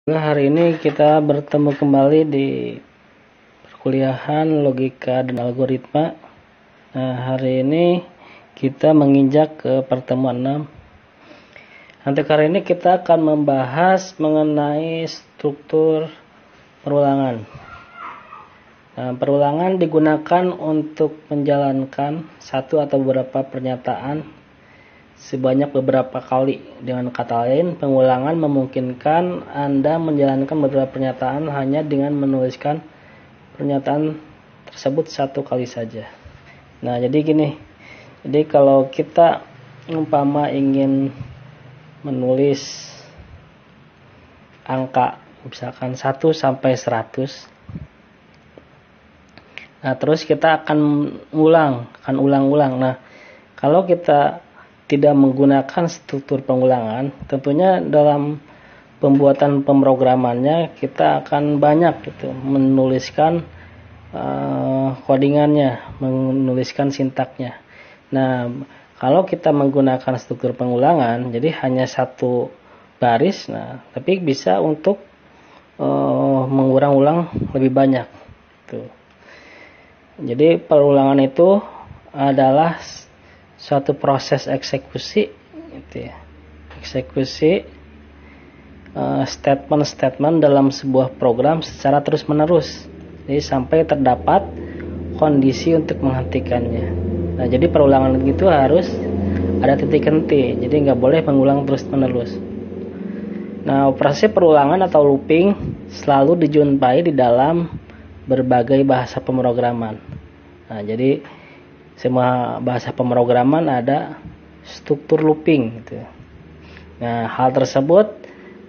Nah, hari ini kita bertemu kembali di perkuliahan logika dan algoritma. Nah, hari ini kita menginjak ke pertemuan 6. Untuk hari ini kita akan membahas mengenai struktur perulangan. Nah, perulangan digunakan untuk menjalankan satu atau beberapa pernyataan sebanyak beberapa kali. Dengan kata lain, pengulangan memungkinkan Anda menjalankan beberapa pernyataan hanya dengan menuliskan pernyataan tersebut satu kali saja. Nah, jadi gini. Jadi kalau kita umpama ingin menulis angka misalkan 1 sampai 100. Nah, terus kita akan ulang-ulang. Nah, kalau kita tidak menggunakan struktur pengulangan, tentunya dalam pembuatan pemrogramannya kita akan banyak menuliskan codingannya, menuliskan sintaknya. Nah, kalau kita menggunakan struktur pengulangan, jadi hanya satu baris, nah tapi bisa untuk mengulang-ulang lebih banyak. Jadi perulangan itu adalah suatu proses eksekusi, eksekusi statement-statement dalam sebuah program secara terus-menerus, jadi sampai terdapat kondisi untuk menghentikannya. Nah, jadi perulangan itu harus ada titik henti, jadi nggak boleh mengulang terus-menerus. Nah, operasi perulangan atau looping selalu dijumpai di dalam berbagai bahasa pemrograman. Nah, jadi semua bahasa pemrograman ada struktur looping gitu. Nah, hal tersebut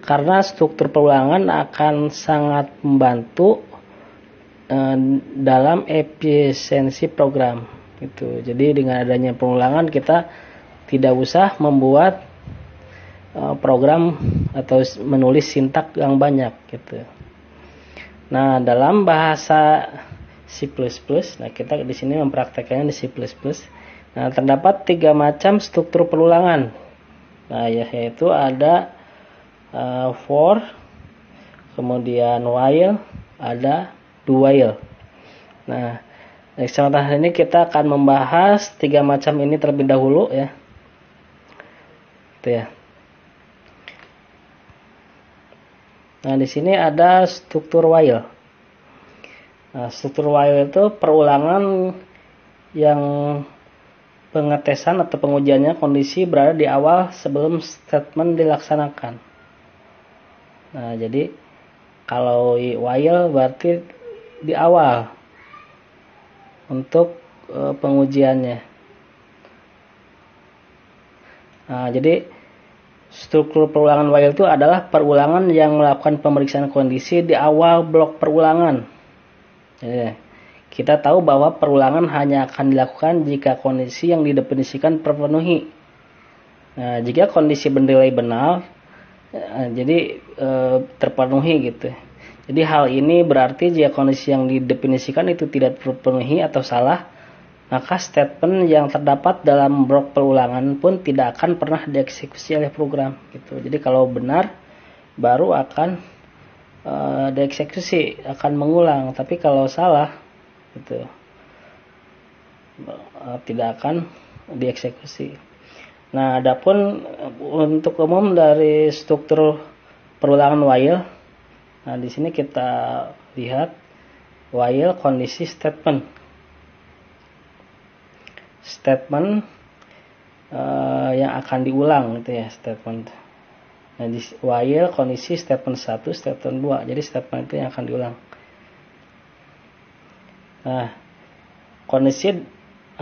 karena struktur perulangan akan sangat membantu dalam efisiensi program gitu. Jadi dengan adanya perulangan kita tidak usah membuat program atau menulis sintak yang banyak gitu. Nah, dalam bahasa C++, nah kita di sini mempraktekannya di C++. Nah, terdapat 3 macam struktur perulangan. Nah, yaitu ada for, kemudian while, ada do while. Nah, di kesempatan ini kita akan membahas 3 macam ini terlebih dahulu ya. Itu ya. Nah, di sini ada struktur while. Nah, struktur while itu perulangan yang pengetesan atau pengujiannya kondisi berada di awal sebelum statement dilaksanakan. Nah, jadi kalau while berarti di awal untuk pengujiannya. Nah, jadi struktur perulangan while itu adalah perulangan yang melakukan pemeriksaan kondisi di awal blok perulangan. Kita tahu bahwa perulangan hanya akan dilakukan jika kondisi yang didefinisikan terpenuhi. Nah, jika kondisi bernilai benar, jadi terpenuhi gitu. Jadi hal ini berarti jika kondisi yang didefinisikan itu tidak terpenuhi atau salah, maka statement yang terdapat dalam blok perulangan pun tidak akan pernah dieksekusi oleh program gitu. Jadi kalau benar baru akan dieksekusi, akan mengulang, tapi kalau salah gitu tidak akan dieksekusi. Nah, adapun untuk umum dari struktur perulangan while, nah di sini kita lihat while kondisi statement yang akan diulang gitu ya, statement. Nah, di while kondisi statement 1, statement 2. Jadi statement itu yang akan diulang. Nah, kondisi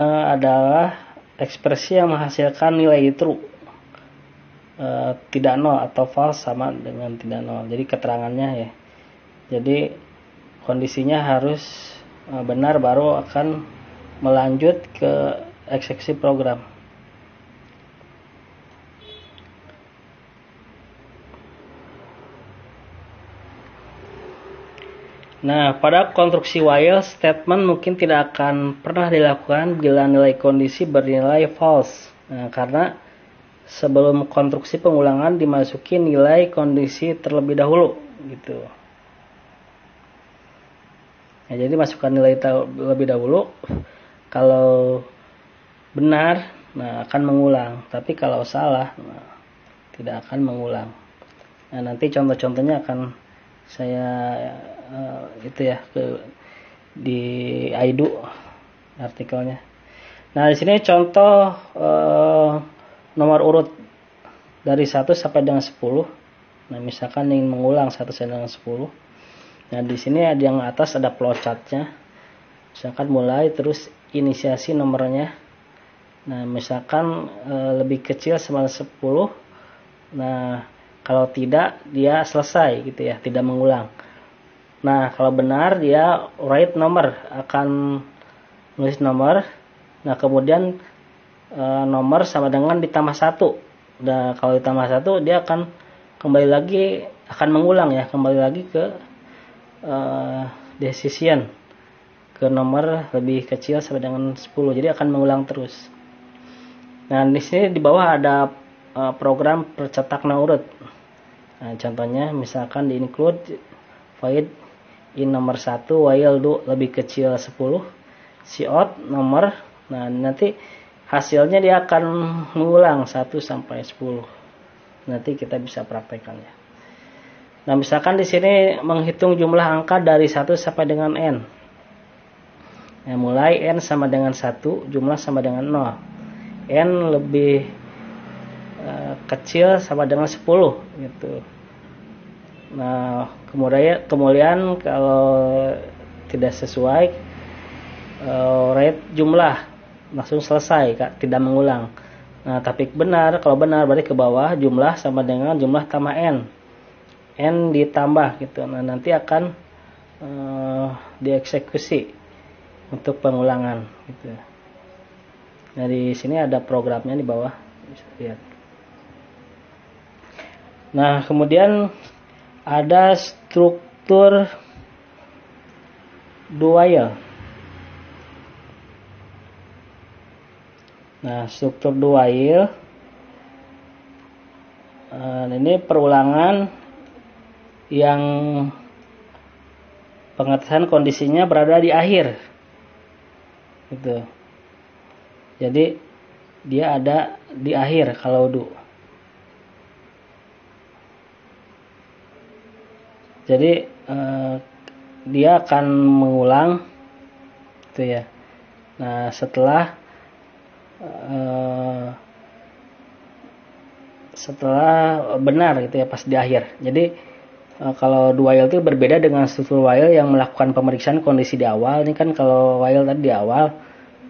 adalah ekspresi yang menghasilkan nilai true. Tidak nol atau false sama dengan tidak nol. Jadi keterangannya ya. Jadi kondisinya harus benar baru akan melanjut ke eksekusi program. Nah, pada konstruksi while, statement mungkin tidak akan pernah dilakukan bila nilai kondisi bernilai false. Nah, karena sebelum konstruksi pengulangan dimasuki nilai kondisi terlebih dahulu. gitu. Ya, jadi masukkan nilai lebih dahulu. Kalau benar, nah akan mengulang. Tapi kalau salah, nah, tidak akan mengulang. Nah, nanti contoh-contohnya akan saya di Aidu artikelnya. Nah, di sini contoh nomor urut dari 1 sampai dengan 10. Nah, misalkan ingin mengulang 1 sampai dengan 10. Nah, di sini ada yang atas ada flowchartnya. Misalkan mulai, terus inisiasi nomornya. Nah, misalkan lebih kecil sama 10. Nah, kalau tidak dia selesai gitu ya, tidak mengulang. Nah, kalau benar dia write nomor, akan nulis nomor. Nah, kemudian nomor sama dengan ditambah 1. Nah, kalau ditambah 1 dia akan kembali lagi, akan mengulang ya, kembali lagi ke decision, ke nomor lebih kecil sampai dengan 10. Jadi akan mengulang terus. Nah, di sini di bawah ada program percetak urut. Nah, contohnya misalkan di include void in nomor 1 while do lebih kecil 10, cout nomor. Nah, nanti hasilnya dia akan mengulang 1 sampai 10. Nanti kita bisa praktekkan ya. Nah, misalkan di sini menghitung jumlah angka dari 1 sampai dengan n. Nah, mulai n sama dengan 1, jumlah sama dengan 0. N lebih kecil sama dengan 10 gitu. Nah, kemudian kalau tidak sesuai rate jumlah langsung selesai, Kak, tidak mengulang. Nah, tapi kalau benar berarti ke bawah jumlah sama dengan jumlah tambah n ditambah gitu. Nah, nanti akan dieksekusi untuk pengulangan gitu. Nah, di sini ada programnya di bawah, bisa lihat. Nah, kemudian ada struktur do while. Nah, struktur do while ini perulangan yang pengetesan kondisinya berada di akhir gitu. Jadi dia ada di akhir kalau do. Jadi dia akan mengulang gitu ya. Nah, setelah benar gitu ya, pas di akhir. Jadi kalau do while itu berbeda dengan struktur while yang melakukan pemeriksaan kondisi di awal. Ini kan kalau while tadi di awal.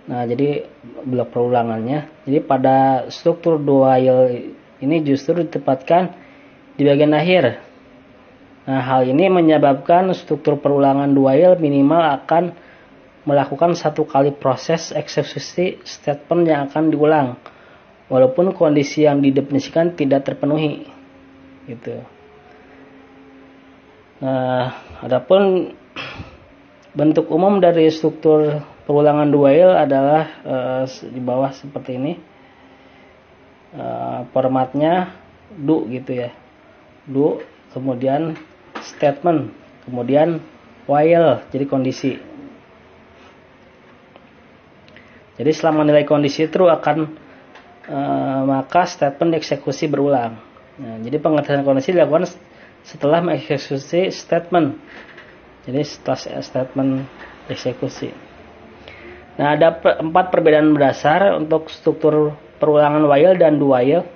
Nah, jadi blok perulangannya. Jadi pada struktur do while ini justru ditempatkan di bagian akhir. Nah, hal ini menyebabkan struktur perulangan do while minimal akan melakukan 1 kali proses eksekusi statement yang akan diulang, walaupun kondisi yang didefinisikan tidak terpenuhi. Gitu. Nah, adapun bentuk umum dari struktur perulangan do while adalah di bawah seperti ini. Formatnya do gitu ya. Do, kemudian statement, kemudian while, jadi kondisi. Jadi selama nilai kondisi true akan maka statement dieksekusi berulang. Nah, jadi pengetesan kondisi dilakukan setelah mengeksekusi statement. Jadi setelah statement eksekusi. Nah, ada 4 perbedaan mendasar untuk struktur perulangan while dan do while.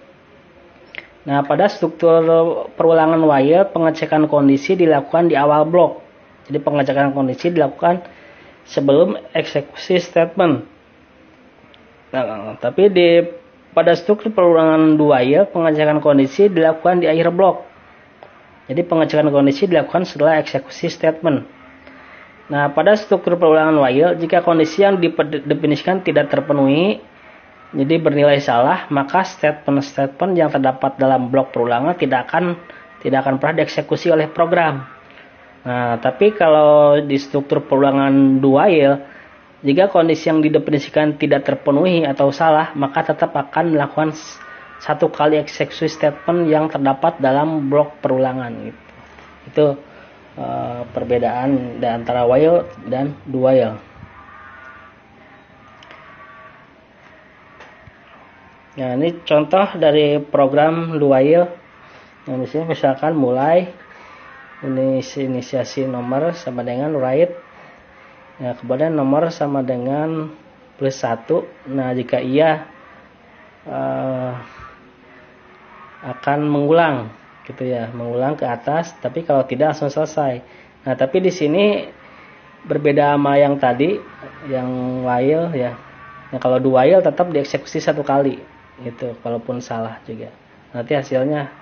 Nah, pada struktur perulangan while, pengecekan kondisi dilakukan di awal blok. Jadi pengecekan kondisi dilakukan sebelum eksekusi statement. Nah, tapi pada struktur perulangan do while, pengecekan kondisi dilakukan di akhir blok. Jadi pengecekan kondisi dilakukan setelah eksekusi statement. Nah, pada struktur perulangan while, jika kondisi yang didefinisikan tidak terpenuhi, jadi bernilai salah, maka statement-statement yang terdapat dalam blok perulangan tidak akan pernah dieksekusi oleh program. Nah, tapi kalau di struktur perulangan do while, jika kondisi yang didefinisikan tidak terpenuhi atau salah, maka tetap akan melakukan 1 kali eksekusi statement yang terdapat dalam blok perulangan. Gitu. Itu perbedaan antara while dan do while. Nah, ini contoh dari program do while. Nah, di sini misalkan mulai inisiasi nomor sama dengan write. Nah, kemudian nomor sama dengan +1. Nah, jika iya akan mengulang gitu ya, mengulang ke atas, tapi kalau tidak langsung selesai. Nah, tapi di sini berbeda sama yang tadi, yang while ya. Nah, kalau do while tetap dieksekusi 1 kali gitu, kalaupun salah juga. Nanti hasilnya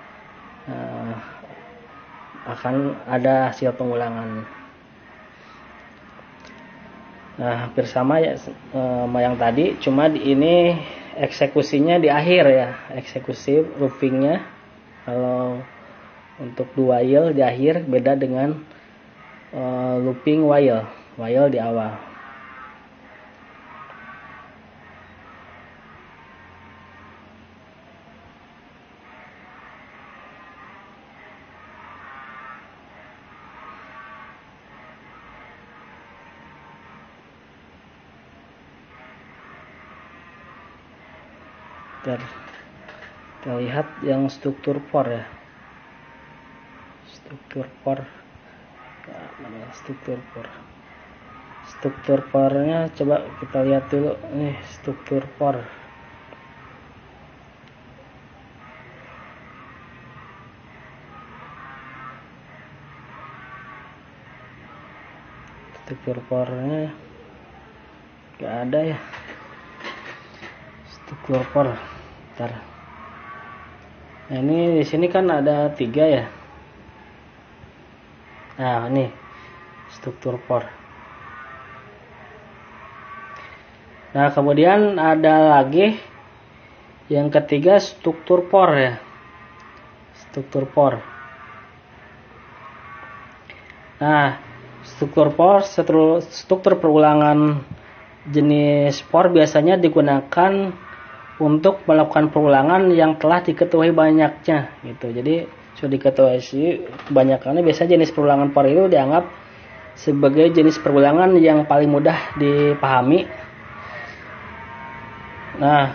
akan ada hasil pengulangan. Nah, hampir sama ya sama yang tadi, cuma ini eksekusinya di akhir ya, eksekusi loopingnya. Kalau untuk do while di akhir beda dengan looping while di awal. Kita lihat yang struktur for ya, struktur fornya coba kita lihat dulu nih, struktur for. Struktur fornya nggak ada ya, struktur for. Bentar. Nah, ini di sini kan ada 3 ya. Nah, ini struktur for. Nah, kemudian ada lagi yang ketiga, struktur for ya. Struktur for. Nah, struktur perulangan jenis for biasanya digunakan untuk melakukan perulangan yang telah diketahui banyaknya gitu. Jadi sudah diketahui kebanyakannya, biasanya jenis perulangan for itu dianggap sebagai jenis perulangan yang paling mudah dipahami. Nah,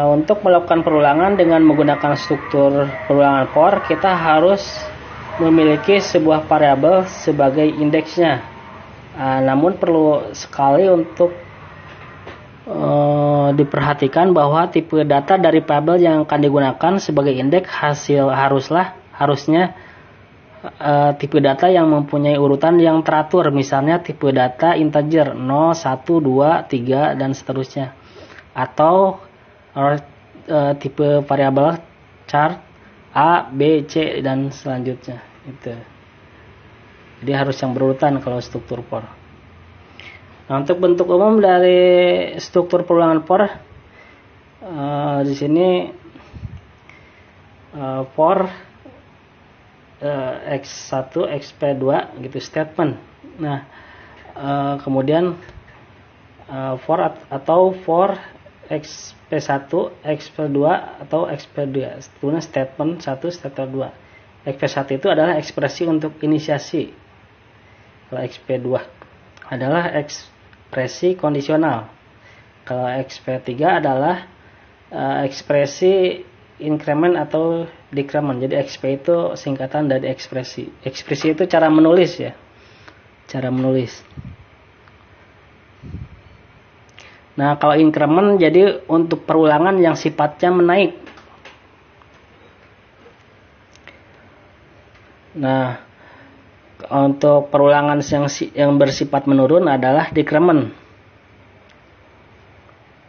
untuk melakukan perulangan dengan menggunakan struktur perulangan for, kita harus memiliki sebuah variabel sebagai indeksnya. Namun perlu sekali untuk diperhatikan bahwa tipe data dari variabel yang akan digunakan sebagai indeks harusnya tipe data yang mempunyai urutan yang teratur, misalnya tipe data integer 0, 1, 2, 3 dan seterusnya, atau tipe variabel chart A, B, C dan selanjutnya itu. Jadi harus yang berurutan kalau struktur for. Nah, untuk bentuk umum dari struktur perulangan for, di sini for x1 xp2 gitu statement. Nah, kemudian for atau for xp1 xp2 atau xp2, sebetulnya statement 1 statement 2. xp1 itu adalah ekspresi untuk inisiasi. Kalau xp2 adalah ekspresi kondisional. Kalau XP3 adalah ekspresi increment atau decrement. Jadi XP itu singkatan dari ekspresi. Ekspresi itu cara menulis ya. Cara menulis. Nah, kalau increment jadi untuk perulangan yang sifatnya menaik. Nah, untuk perulangan yang bersifat menurun adalah decrement.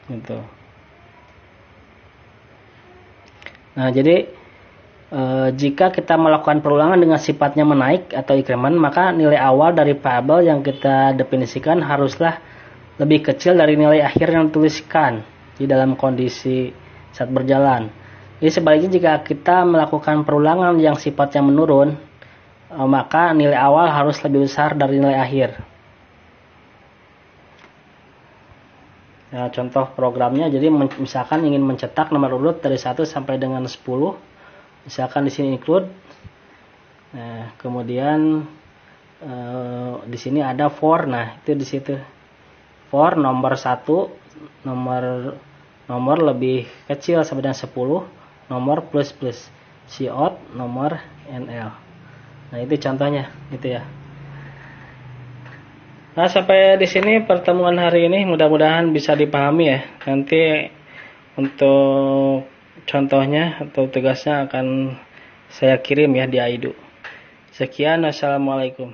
Gitu. Nah, jadi jika kita melakukan perulangan dengan sifatnya menaik atau increment, maka nilai awal dari variabel yang kita definisikan haruslah lebih kecil dari nilai akhir yang dituliskan di dalam kondisi saat berjalan. Jadi sebaliknya, jika kita melakukan perulangan yang sifatnya menurun, maka nilai awal harus lebih besar dari nilai akhir. Nah, contoh programnya, jadi misalkan ingin mencetak nomor urut dari 1 sampai dengan 10, misalkan di sini include Nah, kemudian di sini ada for. Nah, itu di situ. For nomor 1, nomor lebih kecil sama dengan 10, nomor plus plus. Cout nomor NL. Nah, itu contohnya gitu ya. Nah, sampai di sini pertemuan hari ini mudah-mudahan bisa dipahami ya. Nanti untuk contohnya atau tugasnya akan saya kirim ya di Aidu. Sekian, assalamualaikum.